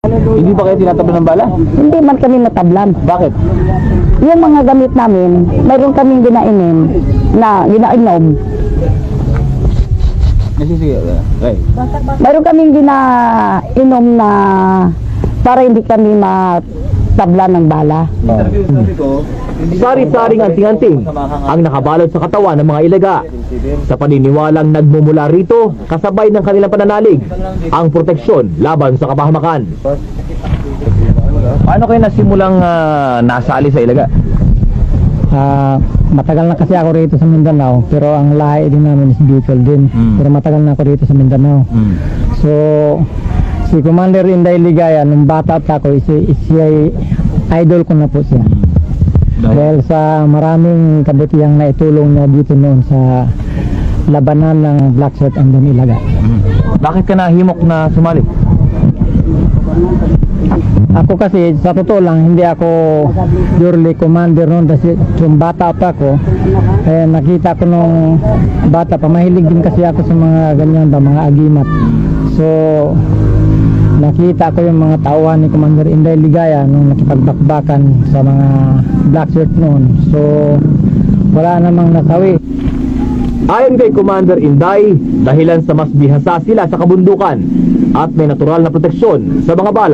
Hindi ba kayo tinatablan ng bala? Hindi man kami natablan. Bakit? Yung mga gamit namin, mayroon kaming ginainom. Sige. Okay. Mayroon kaming ginainom na para hindi kami matablan ng bala. Sari-saring anting-anting ang nakabalot sa katawan ng mga ilaga. Sa paniniwalang nagmumula rito, kasabay ng kanilang pananalig, ang proteksyon laban sa kapahamakan. Paano kayo nasimulang nasali sa ilaga? Matagal na kasi ako rito sa Mindanao, pero ang lahi din namin is Bicol din. Pero matagal na ako rito sa Mindanao. So, si Commander Inday Ligaya, nung bata pa ako, siya idol ko na po siya. Dahil sa maraming kabutihang naitulong niya dito noon sa labanan ng Black Shirt and then Ilaga. Bakit ka nahimok na sumali? Ako kasi, sa totoo lang, hindi ako purely commander noon kasi yung bata pa ako, nakita ko nung bata pa, mahilig din kasi ako sa mga ganyan ba, mga agimat. So, nakita ko yung mga tauhan ni Commander Inday Ligaya nung nakipagbakbakan sa mga Black Shirt noon. So, wala namang nasawi. Ayon kay Commander Inday, dahilan sa mas bihasa sila sa kabundukan at may natural na proteksyon sa mga bala.